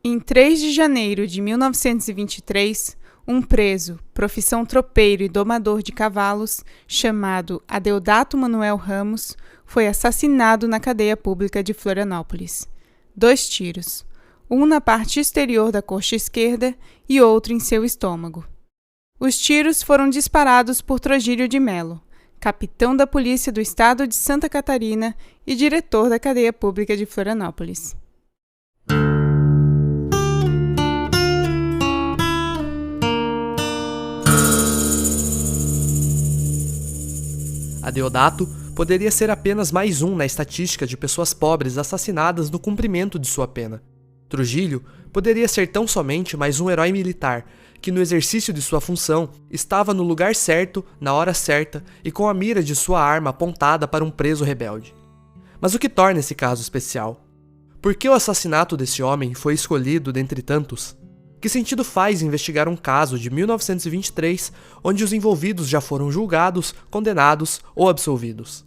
Em 3 de janeiro de 1923, um preso, profissão tropeiro e domador de cavalos, chamado Adeodato Manuel Ramos, foi assassinado na cadeia pública de Florianópolis. 2 tiros, um na parte exterior da coxa esquerda e outro em seu estômago. Os tiros foram disparados por Trogílio de Mello, capitão da Polícia do Estado de Santa Catarina e diretor da cadeia pública de Florianópolis. Adeodato poderia ser apenas mais um na estatística de pessoas pobres assassinadas no cumprimento de sua pena. Trujillo poderia ser tão somente mais um herói militar que, no exercício de sua função, estava no lugar certo, na hora certa e com a mira de sua arma apontada para um preso rebelde. Mas o que torna esse caso especial? Por que o assassinato desse homem foi escolhido dentre tantos? Que sentido faz investigar um caso de 1923 onde os envolvidos já foram julgados, condenados ou absolvidos?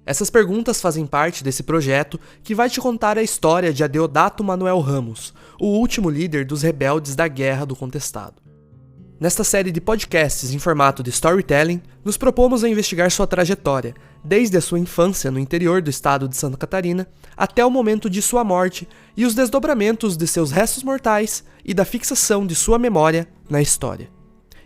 Essas perguntas fazem parte desse projeto que vai te contar a história de Adeodato Manuel Ramos, o último líder dos rebeldes da Guerra do Contestado. Nesta série de podcasts em formato de storytelling, nos propomos a investigar sua trajetória, desde a sua infância no interior do estado de Santa Catarina até o momento de sua morte e os desdobramentos de seus restos mortais e da fixação de sua memória na história.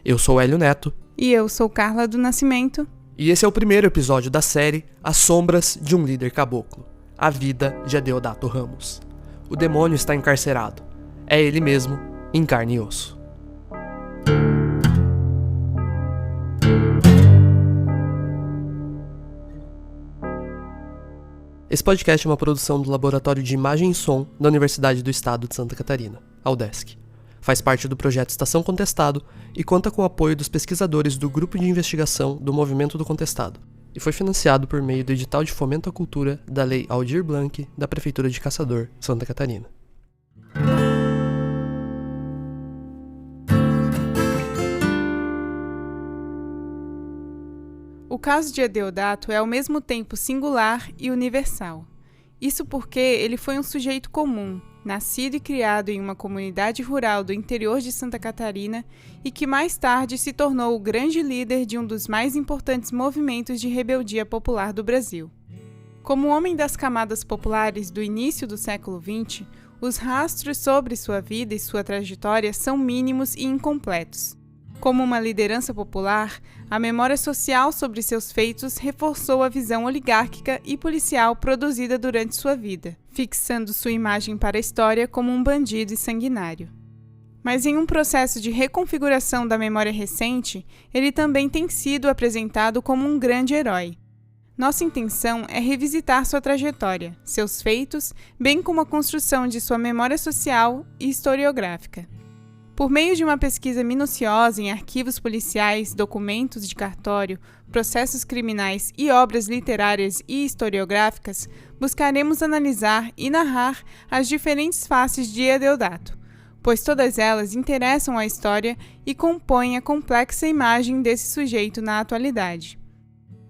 Eu sou Hélio Neto. E eu sou Carla do Nascimento. E esse é o primeiro episódio da série As Sombras de um Líder Caboclo, a vida de Adeodato Ramos. O demônio está encarcerado. É ele mesmo, em carne e osso. Esse podcast é uma produção do Laboratório de Imagem e Som da Universidade do Estado de Santa Catarina, a UDESC. Faz parte do projeto Estação Contestado e conta com o apoio dos pesquisadores do Grupo de Investigação do Movimento do Contestado, e foi financiado por meio do edital de fomento à cultura da Lei Aldir Blanc da Prefeitura de Caçador, Santa Catarina. O caso de Adeodato é ao mesmo tempo singular e universal. Isso porque ele foi um sujeito comum, nascido e criado em uma comunidade rural do interior de Santa Catarina e que mais tarde se tornou o grande líder de um dos mais importantes movimentos de rebeldia popular do Brasil. Como homem das camadas populares do início do século XX, os rastros sobre sua vida e sua trajetória são mínimos e incompletos. Como uma liderança popular, a memória social sobre seus feitos reforçou a visão oligárquica e policial produzida durante sua vida, fixando sua imagem para a história como um bandido e sanguinário. Mas em um processo de reconfiguração da memória recente, ele também tem sido apresentado como um grande herói. Nossa intenção é revisitar sua trajetória, seus feitos, bem como a construção de sua memória social e historiográfica. Por meio de uma pesquisa minuciosa em arquivos policiais, documentos de cartório, processos criminais e obras literárias e historiográficas, buscaremos analisar e narrar as diferentes faces de Adeodato, pois todas elas interessam a história e compõem a complexa imagem desse sujeito na atualidade.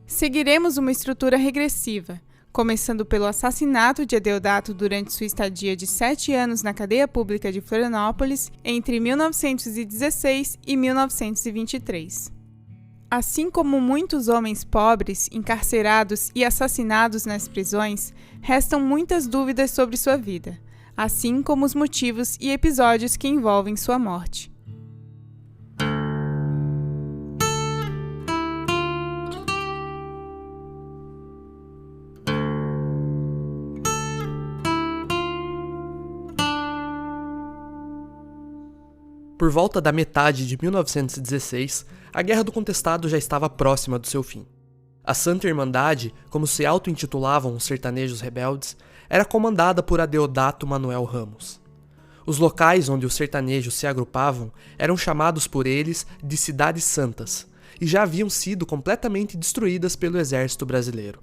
Seguiremos uma estrutura regressiva, começando pelo assassinato de Adeodato durante sua estadia de 7 anos na cadeia pública de Florianópolis entre 1916 e 1923. Assim como muitos homens pobres, encarcerados e assassinados nas prisões, restam muitas dúvidas sobre sua vida, assim como os motivos e episódios que envolvem sua morte. Por volta da metade de 1916, a Guerra do Contestado já estava próxima do seu fim. A Santa Irmandade, como se auto-intitulavam os sertanejos rebeldes, era comandada por Adeodato Manuel Ramos. Os locais onde os sertanejos se agrupavam eram chamados por eles de Cidades Santas, e já haviam sido completamente destruídas pelo exército brasileiro.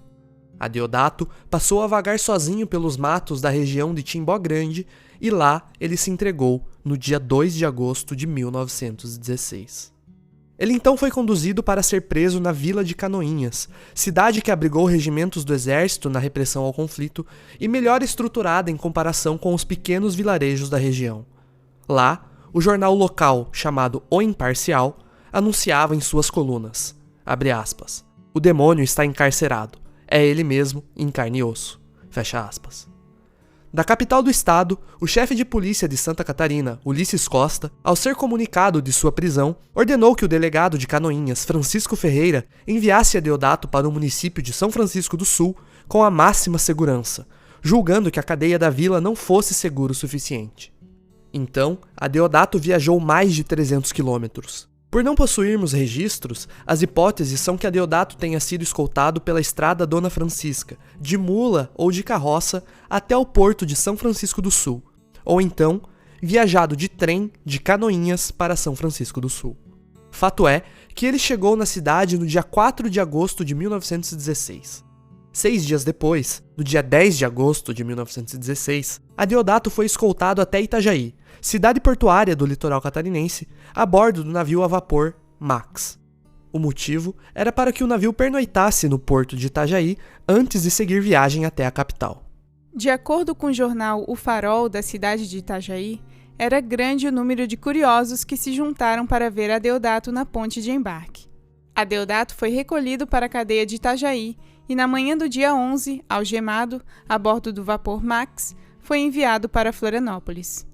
Adeodato passou a vagar sozinho pelos matos da região de Timbó Grande e lá ele se entregou no dia 2 de agosto de 1916. Ele então foi conduzido para ser preso na vila de Canoinhas, cidade que abrigou regimentos do exército na repressão ao conflito e melhor estruturada em comparação com os pequenos vilarejos da região. Lá, o jornal local, chamado O Imparcial, anunciava em suas colunas, abre aspas, "O demônio está encarcerado, é ele mesmo em carne e osso", fecha aspas. Da capital do estado, o chefe de polícia de Santa Catarina, Ulisses Costa, ao ser comunicado de sua prisão, ordenou que o delegado de Canoinhas, Francisco Ferreira, enviasse Adeodato para o município de São Francisco do Sul com a máxima segurança, julgando que a cadeia da vila não fosse segura o suficiente. Então, Adeodato viajou mais de 300 quilômetros. Por não possuirmos registros, as hipóteses são que Adeodato tenha sido escoltado pela estrada Dona Francisca, de mula ou de carroça, até o porto de São Francisco do Sul, ou então, viajado de trem de Canoinhas para São Francisco do Sul. Fato é que ele chegou na cidade no dia 4 de agosto de 1916. 6 dias depois, no dia 10 de agosto de 1916, Adeodato foi escoltado até Itajaí, cidade portuária do litoral catarinense, a bordo do navio a vapor Max. O motivo era para que o navio pernoitasse no porto de Itajaí antes de seguir viagem até a capital. De acordo com o jornal O Farol da cidade de Itajaí, era grande o número de curiosos que se juntaram para ver Adeodato na ponte de embarque. Adeodato foi recolhido para a cadeia de Itajaí e na manhã do dia 11, algemado, a bordo do vapor Max, foi enviado para Florianópolis.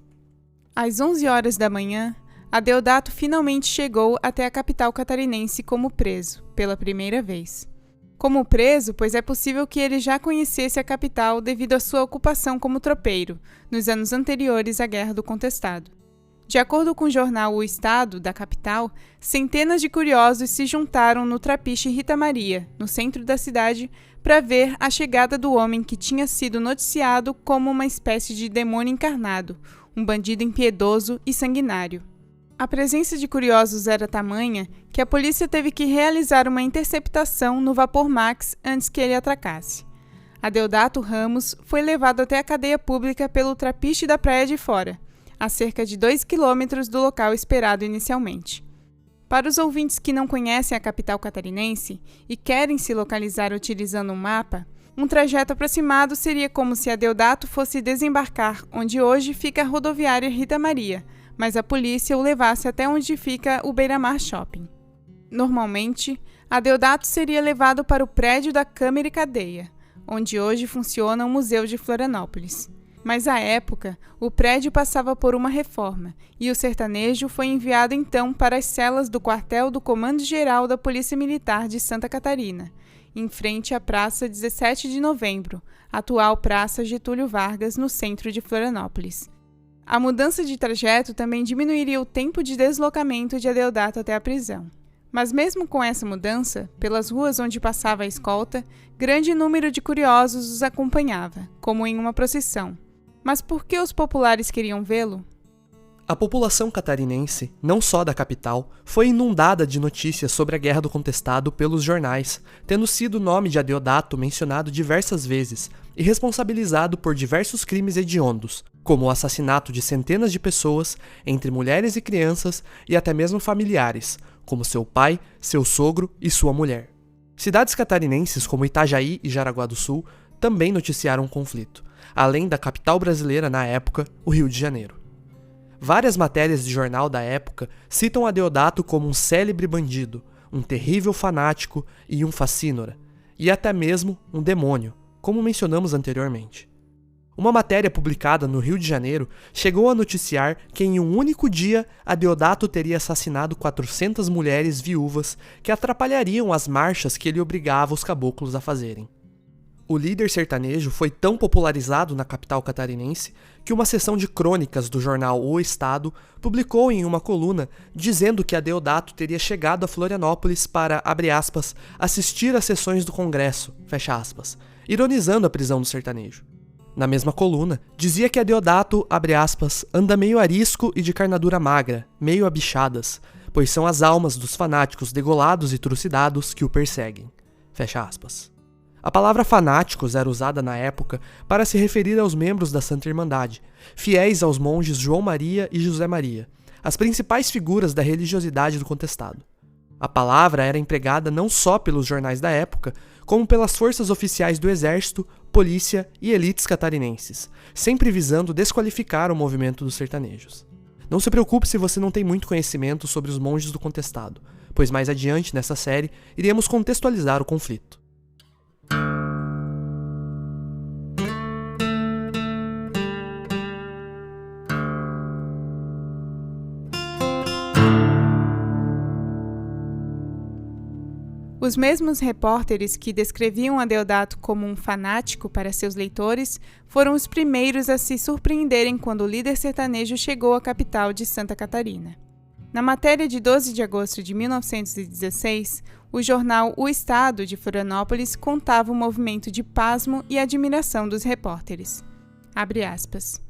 Às 11 horas da manhã, Adeodato finalmente chegou até a capital catarinense como preso, pela primeira vez. Como preso, pois é possível que ele já conhecesse a capital devido à sua ocupação como tropeiro, nos anos anteriores à Guerra do Contestado. De acordo com o jornal O Estado, da capital, centenas de curiosos se juntaram no trapiche Rita Maria, no centro da cidade, para ver a chegada do homem que tinha sido noticiado como uma espécie de demônio encarnado, um bandido impiedoso e sanguinário. A presença de curiosos era tamanha que a polícia teve que realizar uma interceptação no vapor Max antes que ele atracasse. Adeodato Ramos foi levado até a cadeia pública pelo trapiche da Praia de Fora, a cerca de 2 quilômetros do local esperado inicialmente. Para os ouvintes que não conhecem a capital catarinense e querem se localizar utilizando um mapa, um trajeto aproximado seria como se Adeodato fosse desembarcar onde hoje fica a rodoviária Rita Maria, mas a polícia o levasse até onde fica o Beira-Mar Shopping. Normalmente, Adeodato seria levado para o prédio da Câmara e Cadeia, onde hoje funciona o Museu de Florianópolis. Mas à época, o prédio passava por uma reforma e o sertanejo foi enviado então para as celas do quartel do Comando-Geral da Polícia Militar de Santa Catarina, em frente à Praça 17 de Novembro, atual Praça Getúlio Vargas, no centro de Florianópolis. A mudança de trajeto também diminuiria o tempo de deslocamento de Adeodato até a prisão. Mas mesmo com essa mudança, pelas ruas onde passava a escolta, grande número de curiosos os acompanhava, como em uma procissão. Mas por que os populares queriam vê-lo? A população catarinense, não só da capital, foi inundada de notícias sobre a Guerra do Contestado pelos jornais, tendo sido o nome de Adeodato mencionado diversas vezes e responsabilizado por diversos crimes hediondos, como o assassinato de centenas de pessoas, entre mulheres e crianças e até mesmo familiares, como seu pai, seu sogro e sua mulher. Cidades catarinenses como Itajaí e Jaraguá do Sul também noticiaram o conflito, além da capital brasileira na época, o Rio de Janeiro. Várias matérias de jornal da época citam Adeodato como um célebre bandido, um terrível fanático e um facínora, e até mesmo um demônio, como mencionamos anteriormente. Uma matéria publicada no Rio de Janeiro chegou a noticiar que em um único dia Adeodato teria assassinado 400 mulheres viúvas que atrapalhariam as marchas que ele obrigava os caboclos a fazerem. O líder sertanejo foi tão popularizado na capital catarinense que uma seção de crônicas do jornal O Estado publicou em uma coluna dizendo que Adeodato teria chegado a Florianópolis para, abre aspas, assistir às sessões do Congresso, fecha aspas, ironizando a prisão do sertanejo. Na mesma coluna, dizia que Adeodato, abre aspas, anda meio arisco e de carnadura magra, meio abichadas, pois são as almas dos fanáticos degolados e trucidados que o perseguem, fecha aspas. A palavra fanáticos era usada na época para se referir aos membros da Santa Irmandade, fiéis aos monges João Maria e José Maria, as principais figuras da religiosidade do contestado. A palavra era empregada não só pelos jornais da época, como pelas forças oficiais do exército, polícia e elites catarinenses, sempre visando desqualificar o movimento dos sertanejos. Não se preocupe se você não tem muito conhecimento sobre os monges do contestado, pois mais adiante nessa série iremos contextualizar o conflito. Os mesmos repórteres que descreviam Adeodato como um fanático para seus leitores foram os primeiros a se surpreenderem quando o líder sertanejo chegou à capital de Santa Catarina. Na matéria de 12 de agosto de 1916, o jornal O Estado de Florianópolis contava o movimento de pasmo e admiração dos repórteres. Abre aspas.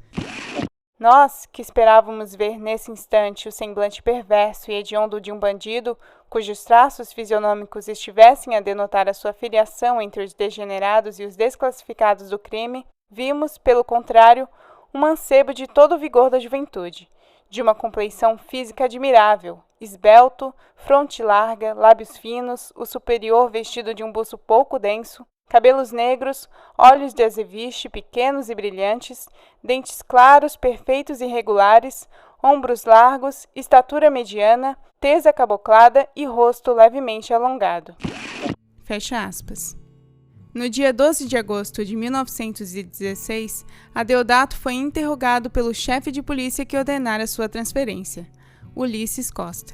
Nós, que esperávamos ver nesse instante o semblante perverso e hediondo de um bandido, cujos traços fisionômicos estivessem a denotar a sua filiação entre os degenerados e os desclassificados do crime, vimos, pelo contrário, um mancebo de todo o vigor da juventude, de uma compleição física admirável, esbelto, fronte larga, lábios finos, o superior vestido de um buço pouco denso, cabelos negros, olhos de azeviche pequenos e brilhantes, dentes claros, perfeitos e regulares, ombros largos, estatura mediana, tez acaboclada e rosto levemente alongado. Fecha aspas. No dia 12 de agosto de 1916, Adeodato foi interrogado pelo chefe de polícia que ordenara sua transferência, Ulisses Costa.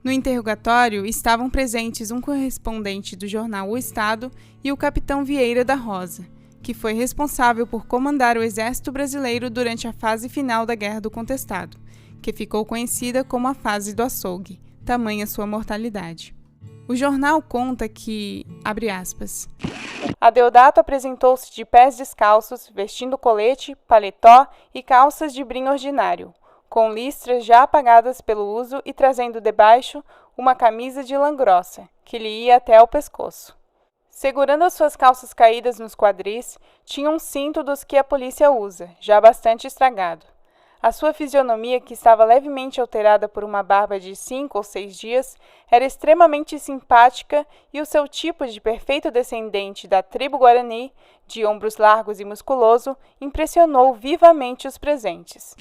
No interrogatório estavam presentes um correspondente do jornal O Estado e o capitão Vieira da Rosa, que foi responsável por comandar o exército brasileiro durante a fase final da Guerra do Contestado, que ficou conhecida como a fase do açougue, tamanha sua mortalidade. O jornal conta que, abre aspas, Adeodato apresentou-se de pés descalços, vestindo colete, paletó e calças de brim ordinário, com listras já apagadas pelo uso e trazendo debaixo uma camisa de lã grossa, que lhe ia até ao pescoço. Segurando as suas calças caídas nos quadris, tinha um cinto dos que a polícia usa, já bastante estragado. A sua fisionomia, que estava levemente alterada por uma barba de 5 ou 6 dias, era extremamente simpática e o seu tipo de perfeito descendente da tribo Guarani, de ombros largos e musculoso, impressionou vivamente os presentes.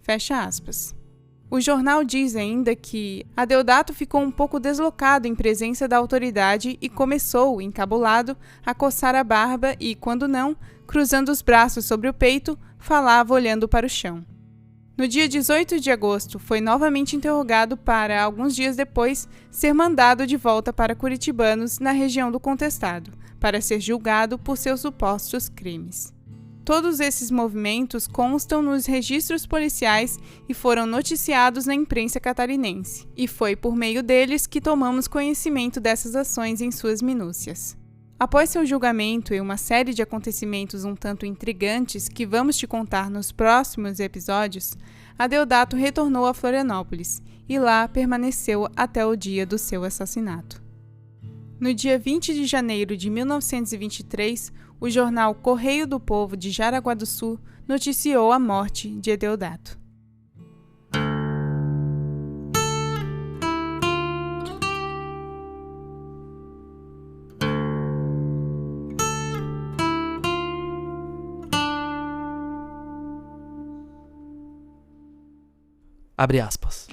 Fecha aspas. O jornal diz ainda que Adeodato ficou um pouco deslocado em presença da autoridade e começou, encabulado, a coçar a barba e, quando não, cruzando os braços sobre o peito, falava olhando para o chão. No dia 18 de agosto, foi novamente interrogado para, alguns dias depois, ser mandado de volta para Curitibanos, na região do Contestado, para ser julgado por seus supostos crimes. Todos esses movimentos constam nos registros policiais e foram noticiados na imprensa catarinense, e foi por meio deles que tomamos conhecimento dessas ações em suas minúcias. Após seu julgamento e uma série de acontecimentos um tanto intrigantes que vamos te contar nos próximos episódios, Adeodato retornou a Florianópolis e lá permaneceu até o dia do seu assassinato. No dia 20 de janeiro de 1923, o jornal Correio do Povo de Jaraguá do Sul noticiou a morte de Adeodato. Abre aspas.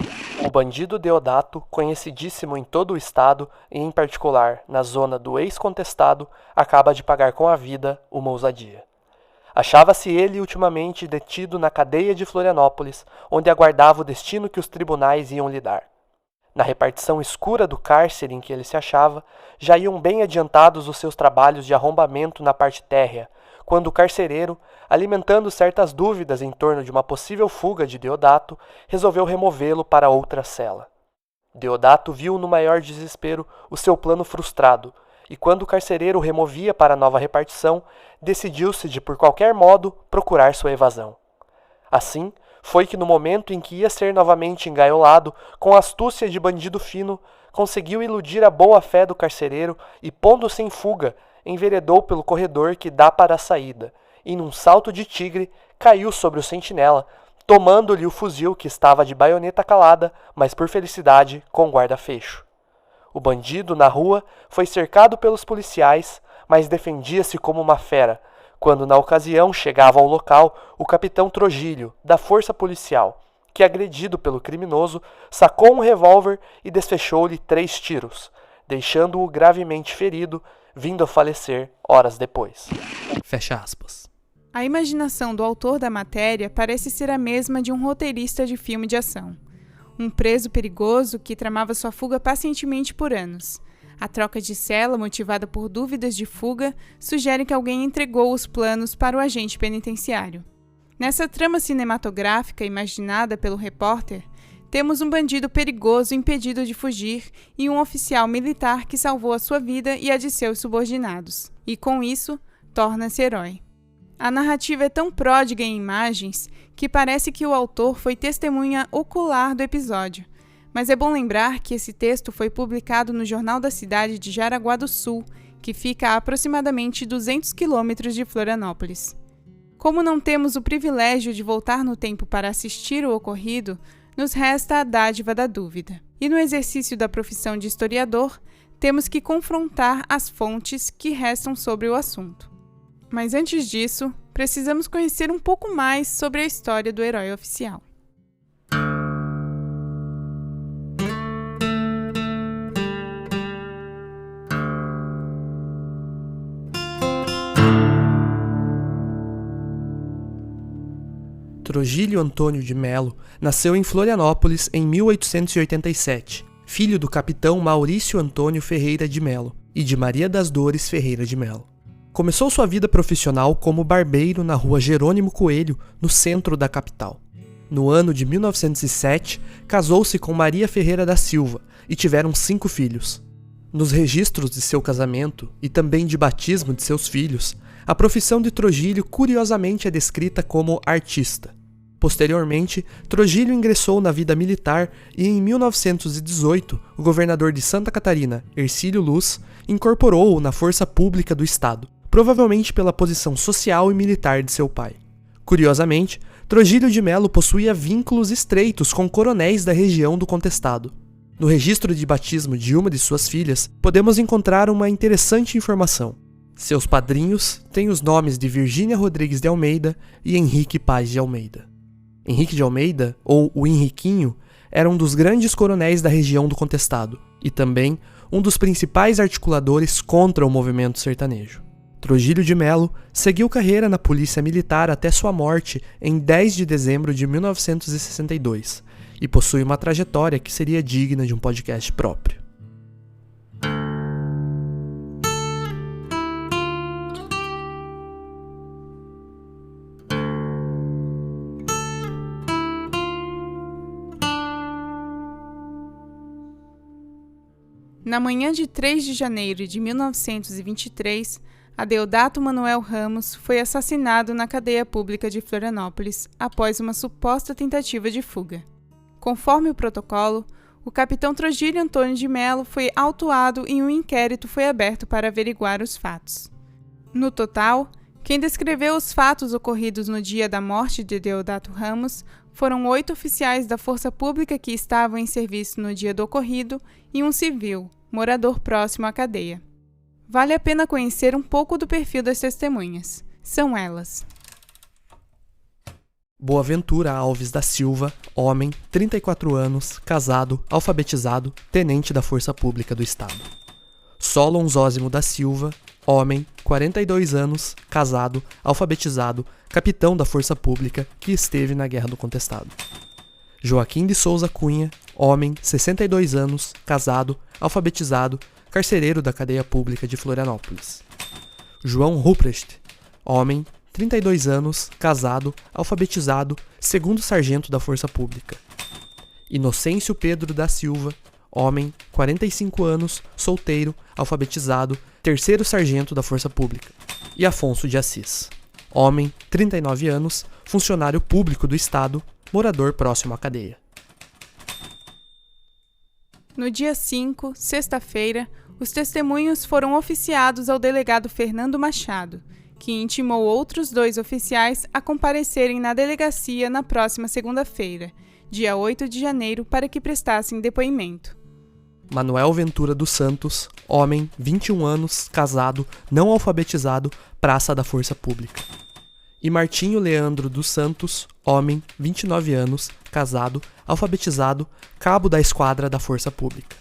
O bandido Deodato, conhecidíssimo em todo o estado e em particular na zona do ex-contestado, acaba de pagar com a vida uma ousadia. Achava-se ele ultimamente detido na cadeia de Florianópolis, onde aguardava o destino que os tribunais iam lhe dar. Na repartição escura do cárcere em que ele se achava, já iam bem adiantados os seus trabalhos de arrombamento na parte térrea, quando o carcereiro, alimentando certas dúvidas em torno de uma possível fuga de Deodato, resolveu removê-lo para outra cela. Deodato viu no maior desespero o seu plano frustrado, e quando o carcereiro o removia para a nova repartição, decidiu-se de, por qualquer modo, procurar sua evasão. Assim, foi que no momento em que ia ser novamente engaiolado, com a astúcia de bandido fino, conseguiu iludir a boa-fé do carcereiro e, pondo-se em fuga, enveredou pelo corredor que dá para a saída, e num salto de tigre, caiu sobre o sentinela, tomando-lhe o fuzil que estava de baioneta calada, mas por felicidade com guarda-fecho. O bandido, na rua, foi cercado pelos policiais, mas defendia-se como uma fera, quando na ocasião chegava ao local o capitão Trogílio, da força policial, que, agredido pelo criminoso, sacou um revólver e desfechou-lhe 3 tiros, deixando-o gravemente ferido, vindo a falecer horas depois. Fecha aspas. A imaginação do autor da matéria parece ser a mesma de um roteirista de filme de ação. Um preso perigoso que tramava sua fuga pacientemente por anos. A troca de cela, motivada por dúvidas de fuga, sugere que alguém entregou os planos para o agente penitenciário. Nessa trama cinematográfica imaginada pelo repórter, temos um bandido perigoso impedido de fugir e um oficial militar que salvou a sua vida e a de seus subordinados, e com isso, torna-se herói. A narrativa é tão pródiga em imagens que parece que o autor foi testemunha ocular do episódio, mas é bom lembrar que esse texto foi publicado no Jornal da Cidade de Jaraguá do Sul, que fica a aproximadamente 200 quilômetros de Florianópolis. Como não temos o privilégio de voltar no tempo para assistir o ocorrido, nos resta a dádiva da dúvida. E no exercício da profissão de historiador, temos que confrontar as fontes que restam sobre o assunto. Mas antes disso, precisamos conhecer um pouco mais sobre a história do herói oficial. Trogílio Antônio de Melo nasceu em Florianópolis em 1887, filho do capitão Maurício Antônio Ferreira de Melo e de Maria das Dores Ferreira de Melo. Começou sua vida profissional como barbeiro na rua Jerônimo Coelho, no centro da capital. No ano de 1907, casou-se com Maria Ferreira da Silva e tiveram 5 filhos. Nos registros de seu casamento e também de batismo de seus filhos, a profissão de Trogílio curiosamente é descrita como artista. Posteriormente, Trogílio ingressou na vida militar e em 1918, o governador de Santa Catarina, Hercílio Luz, incorporou-o na força pública do estado, provavelmente pela posição social e militar de seu pai. Curiosamente, Trogílio de Melo possuía vínculos estreitos com coronéis da região do Contestado. No registro de batismo de uma de suas filhas, podemos encontrar uma interessante informação. Seus padrinhos têm os nomes de Virgínia Rodrigues de Almeida e Henrique Paz de Almeida. Henrique de Almeida, ou o Henriquinho, era um dos grandes coronéis da região do Contestado e também um dos principais articuladores contra o movimento sertanejo. Trogílio de Melo seguiu carreira na Polícia Militar até sua morte em 10 de dezembro de 1962 e possui uma trajetória que seria digna de um podcast próprio. Na manhã de 3 de janeiro de 1923, Adeodato Manuel Ramos foi assassinado na cadeia pública de Florianópolis após uma suposta tentativa de fuga. Conforme o protocolo, o capitão Trogílio Antônio de Melo foi autuado e um inquérito foi aberto para averiguar os fatos. No total, quem descreveu os fatos ocorridos no dia da morte de Adeodato Ramos foram 8 oficiais da força pública que estavam em serviço no dia do ocorrido e um civil, morador próximo à cadeia. Vale a pena conhecer um pouco do perfil das testemunhas. São elas: Boaventura Alves da Silva, homem, 34 anos, casado, alfabetizado, tenente da Força Pública do Estado. Solon Zósimo da Silva, homem, 42 anos, casado, alfabetizado, capitão da Força Pública que esteve na Guerra do Contestado. Joaquim de Souza Cunha, homem, 62 anos, casado, alfabetizado, carcereiro da cadeia pública de Florianópolis. João Ruprecht, homem, 32 anos, casado, alfabetizado, segundo sargento da Força Pública. Inocêncio Pedro da Silva, homem, 45 anos, solteiro, alfabetizado, terceiro sargento da Força Pública. E Afonso de Assis, homem, 39 anos, funcionário público do Estado, morador próximo à cadeia. No dia 5, sexta-feira, os testemunhos foram oficiados ao delegado Fernando Machado, que intimou outros 2 oficiais a comparecerem na delegacia na próxima segunda-feira, dia 8 de janeiro, para que prestassem depoimento. Manuel Ventura dos Santos, homem, 21 anos, casado, não alfabetizado, praça da Força Pública. E Martinho Leandro dos Santos, homem, 29 anos, casado, alfabetizado, cabo da Esquadra da Força Pública.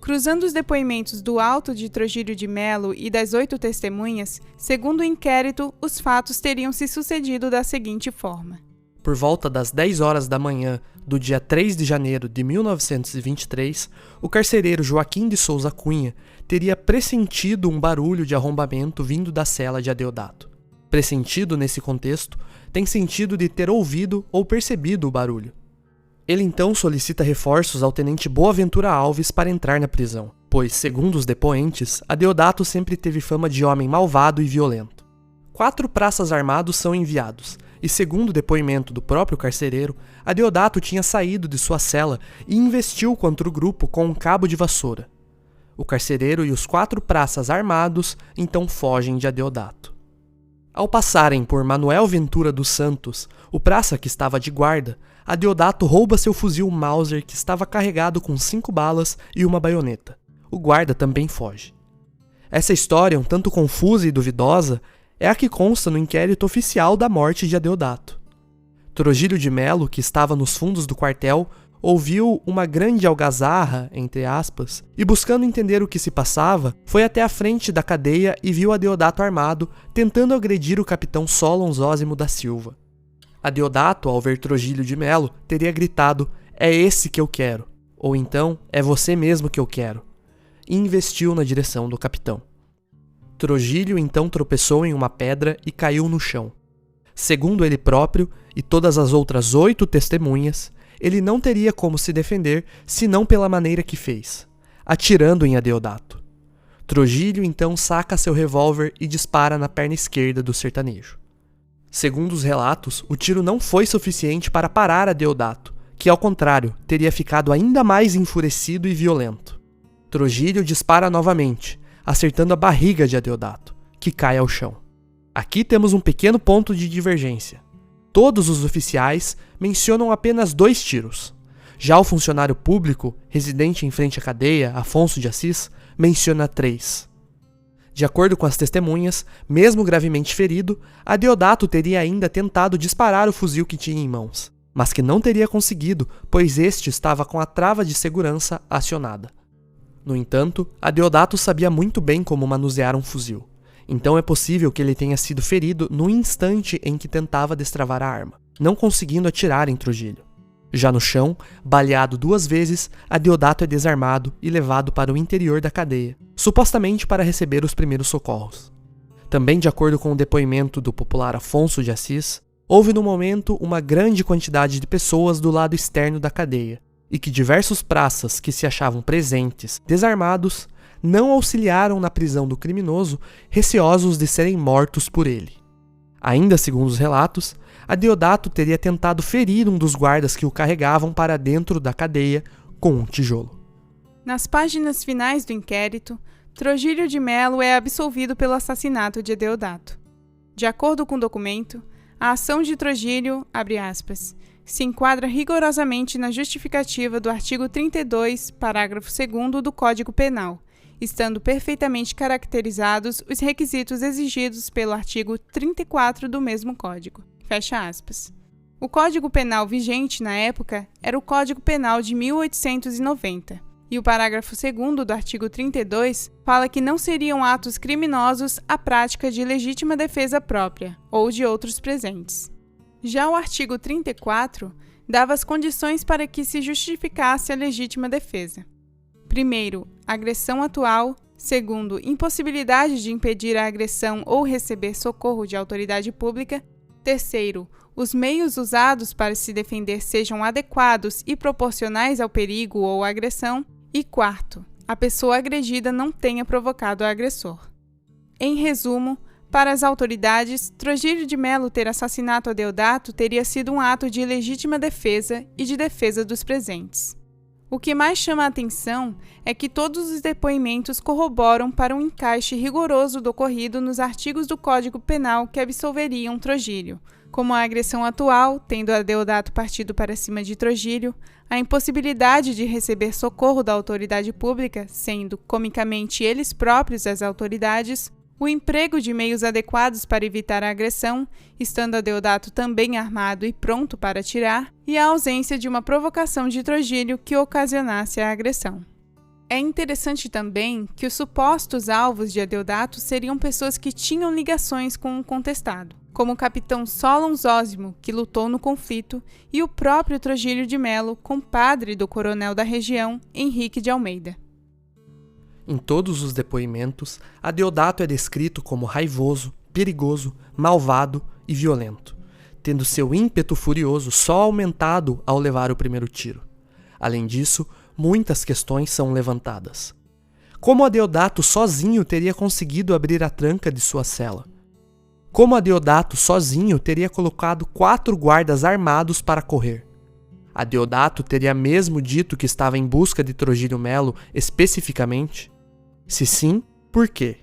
Cruzando os depoimentos do auto de Trogílio de Melo e das 8 testemunhas, segundo o inquérito, os fatos teriam se sucedido da seguinte forma. Por volta das 10 horas da manhã do dia 3 de janeiro de 1923, o carcereiro Joaquim de Souza Cunha teria pressentido um barulho de arrombamento vindo da cela de Adeodato. Pressentido, nesse contexto, tem sentido de ter ouvido ou percebido o barulho. Ele então solicita reforços ao tenente Boaventura Alves para entrar na prisão, pois, segundo os depoentes, Adeodato sempre teve fama de homem malvado e violento. 4 praças armados são enviados, e segundo o depoimento do próprio carcereiro, Adeodato tinha saído de sua cela e investiu contra o grupo com um cabo de vassoura. O carcereiro e os 4 praças armados então fogem de Adeodato. Ao passarem por Manuel Ventura dos Santos, o praça que estava de guarda, Adeodato rouba seu fuzil Mauser que estava carregado com 5 balas e uma baioneta. O guarda também foge. Essa história, um tanto confusa e duvidosa, é a que consta no inquérito oficial da morte de Adeodato. Trogílio de Melo, que estava nos fundos do quartel, ouviu uma grande algazarra, entre aspas, e buscando entender o que se passava, foi até a frente da cadeia e viu Adeodato armado, tentando agredir o capitão Solon Zósimo da Silva. Adeodato, ao ver Trogílio de Melo, teria gritado, "É esse que eu quero", ou então, "É você mesmo que eu quero", e investiu na direção do capitão. Trogílio então tropeçou em uma pedra e caiu no chão. Segundo ele próprio e todas as outras 8 testemunhas, ele não teria como se defender senão pela maneira que fez, atirando em Adeodato. Trogílio então saca seu revólver e dispara na perna esquerda do sertanejo. Segundo os relatos, o tiro não foi suficiente para parar Adeodato, que ao contrário, teria ficado ainda mais enfurecido e violento. Trogílio dispara novamente, acertando a barriga de Adeodato, que cai ao chão. Aqui temos um pequeno ponto de divergência. Todos os oficiais mencionam apenas 2 tiros. Já o funcionário público, residente em frente à cadeia, Afonso de Assis, menciona 3. De acordo com as testemunhas, mesmo gravemente ferido, Adeodato teria ainda tentado disparar o fuzil que tinha em mãos, mas que não teria conseguido, pois este estava com a trava de segurança acionada. No entanto, Adeodato sabia muito bem como manusear um fuzil, então é possível que ele tenha sido ferido no instante em que tentava destravar a arma, não conseguindo atirar em Trogílio. Já no chão, baleado 2 vezes, Adeodato é desarmado e levado para o interior da cadeia, supostamente para receber os primeiros socorros. Também de acordo com o depoimento do popular Afonso de Assis, houve no momento uma grande quantidade de pessoas do lado externo da cadeia, e que diversos praças que se achavam presentes, desarmados, não auxiliaram na prisão do criminoso, receosos de serem mortos por ele. Ainda segundo os relatos, Adeodato teria tentado ferir um dos guardas que o carregavam para dentro da cadeia com um tijolo. Nas páginas finais do inquérito, Trogílio de Melo é absolvido pelo assassinato de Adeodato. De acordo com o documento, a ação de Trogílio, abre aspas, se enquadra rigorosamente na justificativa do artigo 32, parágrafo 2º do Código Penal, estando perfeitamente caracterizados os requisitos exigidos pelo artigo 34 do mesmo Código. Fecha aspas. O Código Penal vigente na época era o Código Penal de 1890, e o parágrafo 2º do artigo 32 fala que não seriam atos criminosos a prática de legítima defesa própria ou de outros presentes. Já o artigo 34 dava as condições para que se justificasse a legítima defesa. Primeiro, agressão atual. Segundo, impossibilidade de impedir a agressão ou receber socorro de autoridade pública. Terceiro, os meios usados para se defender sejam adequados e proporcionais ao perigo ou agressão. E quarto, a pessoa agredida não tenha provocado o agressor. Em resumo, para as autoridades, Trogílio de Melo ter assassinado Adeodato teria sido um ato de legítima defesa e de defesa dos presentes. O que mais chama a atenção é que todos os depoimentos corroboram para um encaixe rigoroso do ocorrido nos artigos do Código Penal que absolveriam Trogílio, como a agressão atual, tendo Adeodato partido para cima de Trogílio, a impossibilidade de receber socorro da autoridade pública, sendo comicamente eles próprios as autoridades, o emprego de meios adequados para evitar a agressão, estando Adeodato também armado e pronto para atirar, e a ausência de uma provocação de Trogílio que ocasionasse a agressão. É interessante também que os supostos alvos de Adeodato seriam pessoas que tinham ligações com o contestado, como o capitão Solon Zósimo, que lutou no conflito, e o próprio Trogílio de Melo, compadre do coronel da região, Henrique de Almeida. Em todos os depoimentos, Adeodato é descrito como raivoso, perigoso, malvado e violento, tendo seu ímpeto furioso só aumentado ao levar o primeiro tiro. Além disso, muitas questões são levantadas. Como Adeodato sozinho teria conseguido abrir a tranca de sua cela? Como Adeodato sozinho teria colocado 4 guardas armados para correr? Adeodato teria mesmo dito que estava em busca de Trogílio Melo especificamente? Se sim, por quê?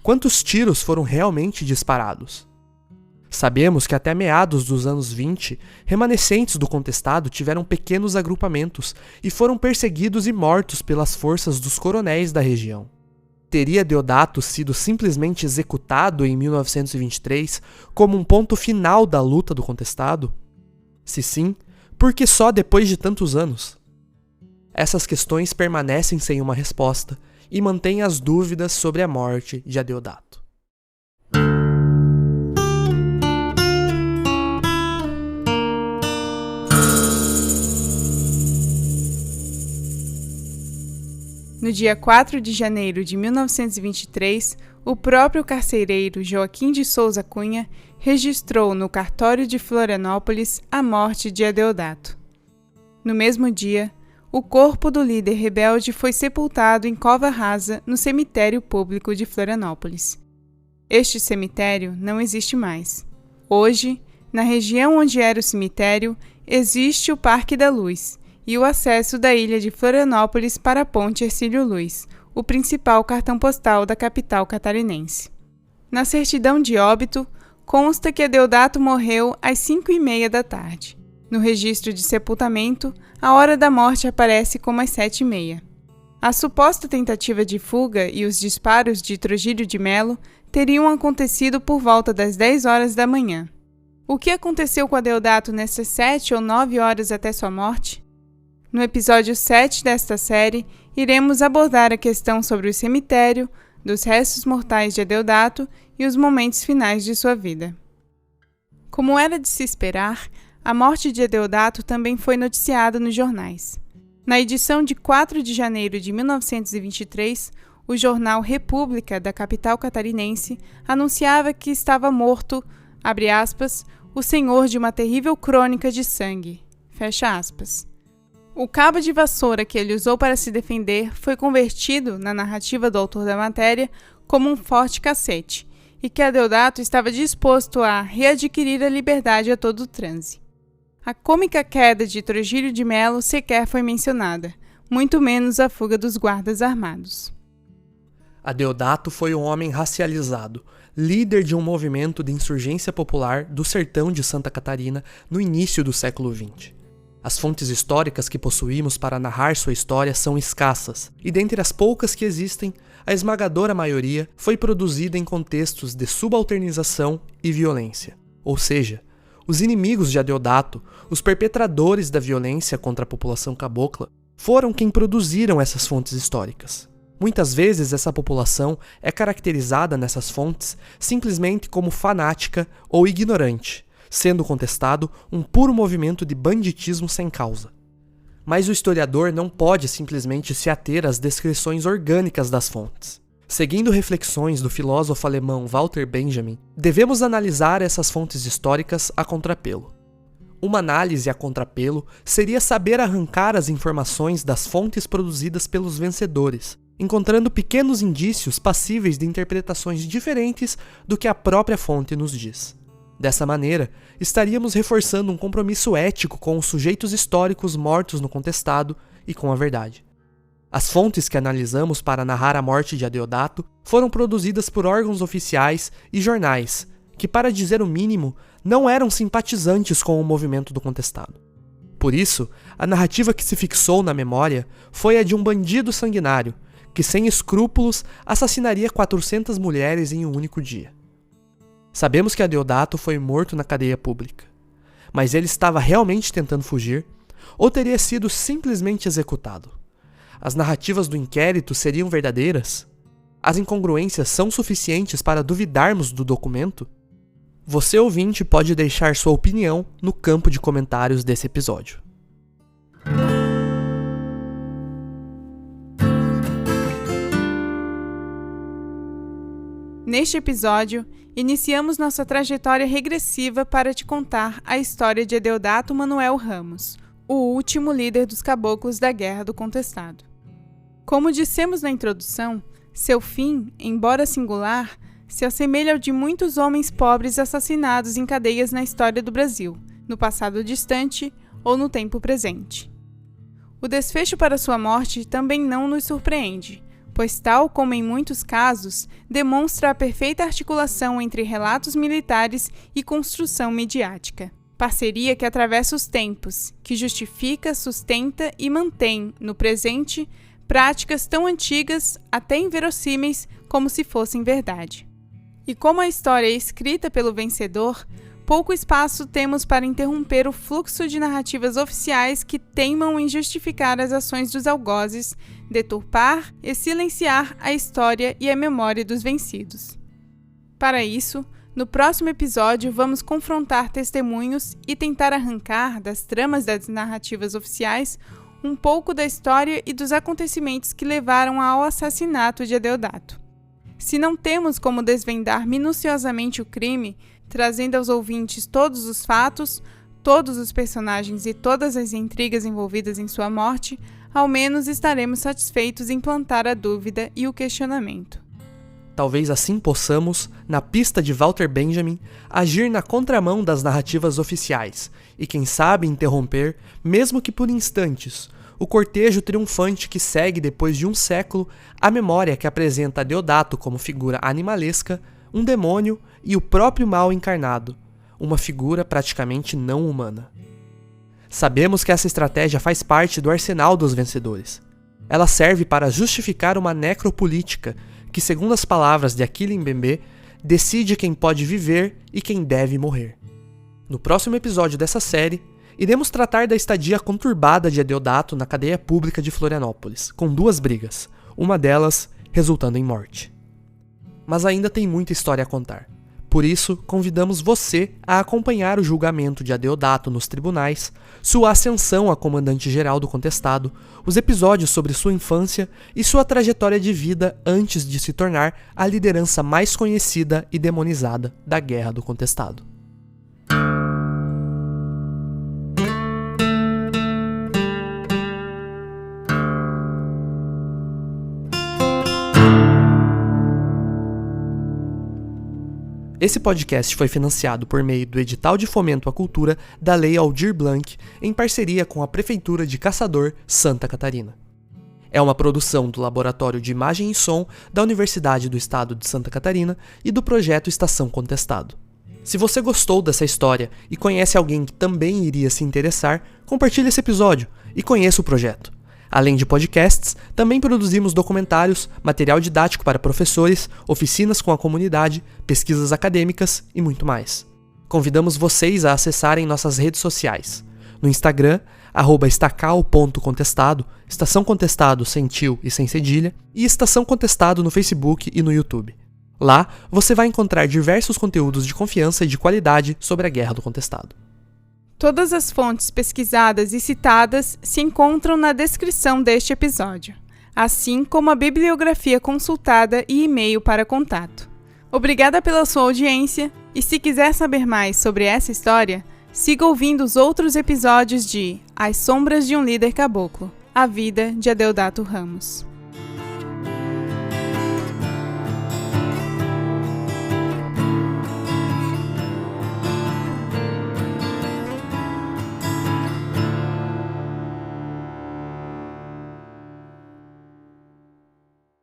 Quantos tiros foram realmente disparados? Sabemos que até meados dos anos 20, remanescentes do contestado tiveram pequenos agrupamentos e foram perseguidos e mortos pelas forças dos coronéis da região. Teria Adeodato sido simplesmente executado em 1923 como um ponto final da luta do contestado? Se sim, por que só depois de tantos anos? Essas questões permanecem sem uma resposta e mantêm as dúvidas sobre a morte de Adeodato. No dia 4 de janeiro de 1923, o próprio carcereiro Joaquim de Souza Cunha registrou no cartório de Florianópolis a morte de Adeodato. No mesmo dia, o corpo do líder rebelde foi sepultado em cova rasa no cemitério público de Florianópolis. Este cemitério não existe mais. Hoje, na região onde era o cemitério, existe o Parque da Luz e o acesso da ilha de Florianópolis para a Ponte Hercílio Luz, o principal cartão postal da capital catarinense. Na certidão de óbito, consta que Adeodato morreu às 5h30 da tarde. No registro de sepultamento, a hora da morte aparece como às 7h30. A suposta tentativa de fuga e os disparos de Trogílio de Melo teriam acontecido por volta das 10 horas da manhã. O que aconteceu com Adeodato nessas 7 ou 9 horas até sua morte? No episódio 7 desta série, iremos abordar a questão sobre o cemitério, dos restos mortais de Adeodato e os momentos finais de sua vida. Como era de se esperar, a morte de Adeodato também foi noticiada nos jornais. Na edição de 4 de janeiro de 1923, o jornal República, da capital catarinense, anunciava que estava morto, abre aspas, o senhor de uma terrível crônica de sangue, fecha aspas. O cabo de vassoura que ele usou para se defender foi convertido, na narrativa do autor da matéria, como um forte cacete, e que Adeodato estava disposto a readquirir a liberdade a todo transe. A cômica queda de Trogílio de Melo sequer foi mencionada, muito menos a fuga dos guardas armados. Adeodato foi um homem racializado, líder de um movimento de insurgência popular do sertão de Santa Catarina no início do século XX. As fontes históricas que possuímos para narrar sua história são escassas, e dentre as poucas que existem, a esmagadora maioria foi produzida em contextos de subalternização e violência, ou seja, os inimigos de Adeodato, os perpetradores da violência contra a população cabocla, foram quem produziram essas fontes históricas. Muitas vezes essa população é caracterizada nessas fontes simplesmente como fanática ou ignorante, sendo contestado um puro movimento de banditismo sem causa. Mas o historiador não pode simplesmente se ater às descrições orgânicas das fontes. Seguindo reflexões do filósofo alemão Walter Benjamin, devemos analisar essas fontes históricas a contrapelo. Uma análise a contrapelo seria saber arrancar as informações das fontes produzidas pelos vencedores, encontrando pequenos indícios passíveis de interpretações diferentes do que a própria fonte nos diz. Dessa maneira, estaríamos reforçando um compromisso ético com os sujeitos históricos mortos no contestado e com a verdade. As fontes que analisamos para narrar a morte de Adeodato foram produzidas por órgãos oficiais e jornais, que, para dizer o mínimo, não eram simpatizantes com o movimento do contestado. Por isso, a narrativa que se fixou na memória foi a de um bandido sanguinário, que sem escrúpulos assassinaria 400 mulheres em um único dia. Sabemos que Adeodato foi morto na cadeia pública, mas ele estava realmente tentando fugir, ou teria sido simplesmente executado? As narrativas do inquérito seriam verdadeiras? As incongruências são suficientes para duvidarmos do documento? Você, ouvinte, pode deixar sua opinião no campo de comentários desse episódio. Neste episódio, iniciamos nossa trajetória regressiva para te contar a história de Adeodato Manuel Ramos, o último líder dos caboclos da Guerra do Contestado. Como dissemos na introdução, seu fim, embora singular, se assemelha ao de muitos homens pobres assassinados em cadeias na história do Brasil, no passado distante ou no tempo presente. O desfecho para sua morte também não nos surpreende, pois, tal como em muitos casos, demonstra a perfeita articulação entre relatos militares e construção midiática. Parceria que atravessa os tempos, que justifica, sustenta e mantém, no presente, práticas tão antigas, até inverossímeis, como se fossem verdade. E como a história é escrita pelo vencedor, pouco espaço temos para interromper o fluxo de narrativas oficiais que teimam em justificar as ações dos algozes, deturpar e silenciar a história e a memória dos vencidos. Para isso, no próximo episódio vamos confrontar testemunhos e tentar arrancar das tramas das narrativas oficiais um pouco da história e dos acontecimentos que levaram ao assassinato de Adeodato. Se não temos como desvendar minuciosamente o crime, trazendo aos ouvintes todos os fatos, todos os personagens e todas as intrigas envolvidas em sua morte, ao menos estaremos satisfeitos em plantar a dúvida e o questionamento. Talvez assim possamos, na pista de Walter Benjamin, agir na contramão das narrativas oficiais e, quem sabe, interromper, mesmo que por instantes, o cortejo triunfante que segue depois de um século a memória que apresenta Adeodato como figura animalesca, um demônio e o próprio mal encarnado, uma figura praticamente não humana. Sabemos que essa estratégia faz parte do arsenal dos vencedores. Ela serve para justificar uma necropolítica que, segundo as palavras de Achille Mbembe, decide quem pode viver e quem deve morrer. No próximo episódio dessa série, iremos tratar da estadia conturbada de Adeodato na cadeia pública de Florianópolis, com 2 brigas, uma delas resultando em morte. Mas ainda tem muita história a contar. Por isso, convidamos você a acompanhar o julgamento de Adeodato nos tribunais, sua ascensão a comandante-geral do contestado, os episódios sobre sua infância e sua trajetória de vida antes de se tornar a liderança mais conhecida e demonizada da Guerra do Contestado. Esse podcast foi financiado por meio do Edital de Fomento à Cultura da Lei Aldir Blanc, em parceria com a Prefeitura de Caçador, Santa Catarina. É uma produção do Laboratório de Imagem e Som da Universidade do Estado de Santa Catarina e do projeto Estação Contestado. Se você gostou dessa história e conhece alguém que também iria se interessar, compartilhe esse episódio e conheça o projeto. Além de podcasts, também produzimos documentários, material didático para professores, oficinas com a comunidade, pesquisas acadêmicas e muito mais. Convidamos vocês a acessarem nossas redes sociais. No Instagram, @estacal.contestado, Estação Contestado sem tio e sem cedilha, e Estação Contestado no Facebook e no YouTube. Lá, você vai encontrar diversos conteúdos de confiança e de qualidade sobre a Guerra do Contestado. Todas as fontes pesquisadas e citadas se encontram na descrição deste episódio, assim como a bibliografia consultada e e-mail para contato. Obrigada pela sua audiência e, se quiser saber mais sobre essa história, siga ouvindo os outros episódios de As Sombras de um Líder Caboclo, A Vida de Adeodato Ramos.